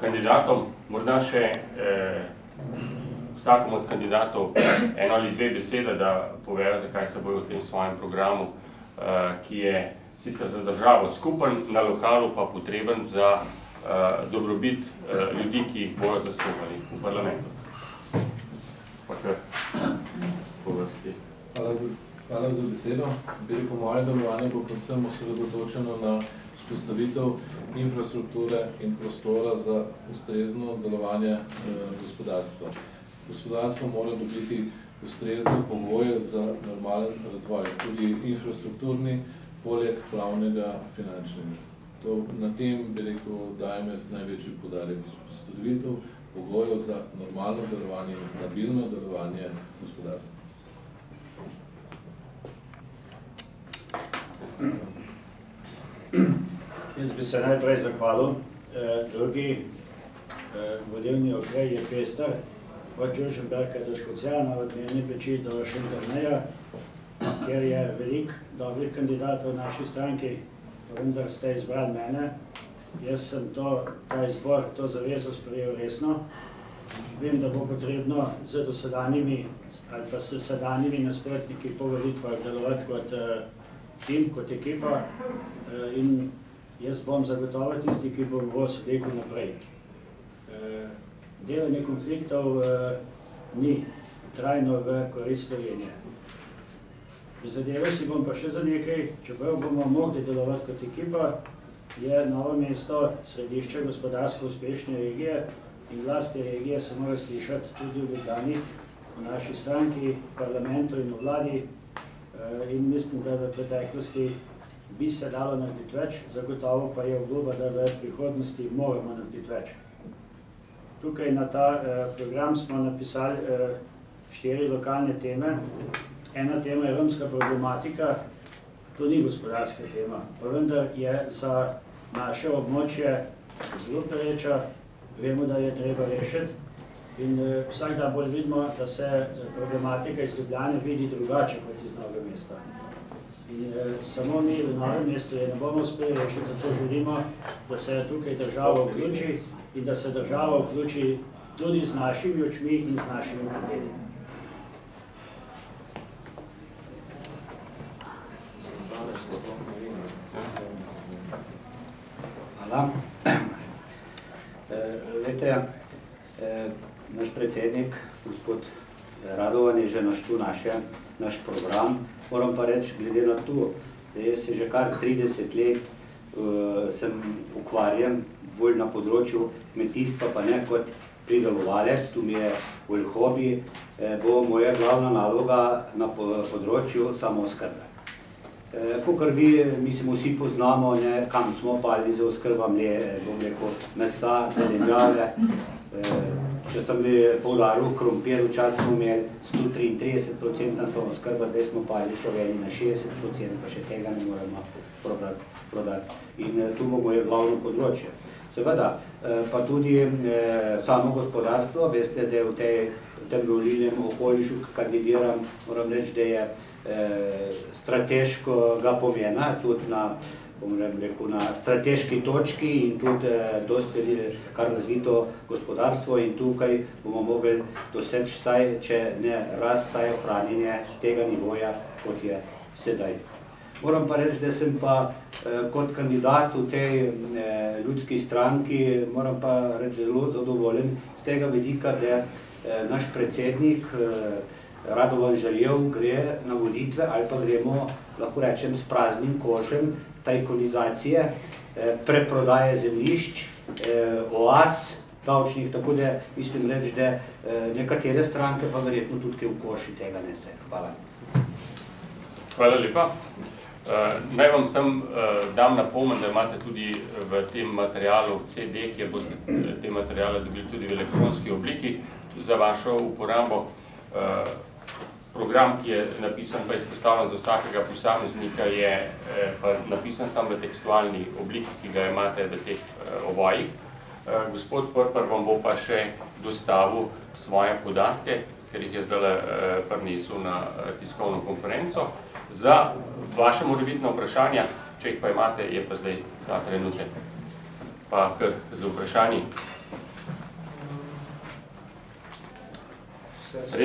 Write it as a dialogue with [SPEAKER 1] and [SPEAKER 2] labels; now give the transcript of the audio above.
[SPEAKER 1] kandidatom. Morda še vsakom od kandidatov eno ali dve besede, da povejo, zakaj se bojo v tem svojem programu, ki je sicer za državo skupen, na lokalu pa potreben za dobrobit ljudi, ki jih bojo zastopali v parlamentu. Pa kar po vrsti.
[SPEAKER 2] Hvala za besedo. Veliko moje delovanje bo predvsem osredotočeno na vzpostavitev infrastrukture in prostora za ustrezno delovanje gospodarstva. Gospodarstvo mora dobiti ustrezne pogoje za normalen razvoj, tudi infrastrukturni, poleg pravnega, finančnega. Na tem, bi rekel, dajem jaz največji poudarek vzpostavitev pogojev za normalno delovanje in stabilno delovanje gospodarstva.
[SPEAKER 3] Jaz bi se najprej zahvalil. Drugi vodilni okrej je pester, od Đurđenberga do Škocjana, od Mirne Peči do Šenterneja, kjer je veliko dobrih kandidatov v naši stranki, vendar ste izbrali mene. Jaz sem ta izbor, to zavezo sprejel resno. Vem, da bo potrebno z dosedanjimi ali pa s sedanjimi nasprotniki po volitvah delovati kot tim, kot ekipa in jaz bom zagotovo tisti, ki bom voz vlekel naprej. Delanje konfliktov ni trajno v korist Slovenije. Prizadeval si bom pa še za nekaj, čeprav bomo mogli delovati kot ekipa, je Novo mesto središče gospodarsko uspešne regije in glas te regije se mora slišati tudi v Ljubljani, v naši stranki, v parlamentu in v vladi in mislim, da v preteklosti bi se dalo narediti več, zagotovo pa je obljuba, da v prihodnosti moramo narediti več. Tukaj na ta program smo napisali 4 lokalne teme. Ena tema je romska problematika, to ni gospodarska tema, pa vendar je za naše območje zelo pereča, vemo, da je treba rešiti in vsak dan bolj vidimo, da se problematika iz Ljubljane vidi drugače kot iz Novega mesta. In samo mi v Novem mestu je ne bomo uspeli rešiti, zato želimo, da se tukaj država vključi in da se država vključi tudi z našimi očmi in z našimi problemi.
[SPEAKER 4] Hvala. Vete, naš predsednik, gospod Radovan, je že naštel naš program. Moram pa reči, glede na to, da jaz se že kar 30 let sem ukvarjam bolj na področju kmetijstva, pa ne kot pridelovalec, tu mi je bolj hobi, bo moja glavna naloga na področju samooskrbe. Kakor mi se vsi poznamo, kam smo pali za oskrba mesa, zelenjave. Če sem poudaril krompir, včasih smo imeli 133% samooskrba, zdaj smo pali v Sloveniji na 60%, pa še tega ne moremo prodati. In tu bo moje glavno področje. Seveda, pa tudi samo gospodarstvo, veste, da je v tem volilnem okolišu kandidiram, moram reči, da je strateškega pomena, tudi na strateški točki in tudi dosti kar razvito gospodarstvo in tukaj bomo mogli doseči vsaj, če ne rast, vsaj ohranjenje tega nivoja, kot je sedaj. Moram pa reči, da sem pa kot kandidat v tej ljudski stranki, moram pa reči, zelo zadovoljen z tega vidika, da naš predsednik Radovan Žerjav gre na volitve ali pa gremo, lahko rečem, s praznim košem tajkunizacije, preprodaje zemljišč, oaz davčnih, tako da mislim reči, da nekatere stranke pa verjetno tudi v koši tega nese. Hvala.
[SPEAKER 1] Hvala lepa. Naj vam sem dam napomen, da imate tudi v tem materialu CD, kjer boste te materiale dobili tudi v elektronski obliki za vašo uporabo. Program, ki je napisan pa izpostavljen za vsakega posameznika, je pa napisan samo v tekstualni obliki, ki ga imate v teh ovojih. Gospod Prpar vam bo pa še dostavil svoje podatke, ker jih je zdaj prinesel na tiskovno konferenco. Za vaše morebitne vprašanja, če jih pa imate, je pa zdaj ta trenutek pa kar z vprašanji.
[SPEAKER 5] vse.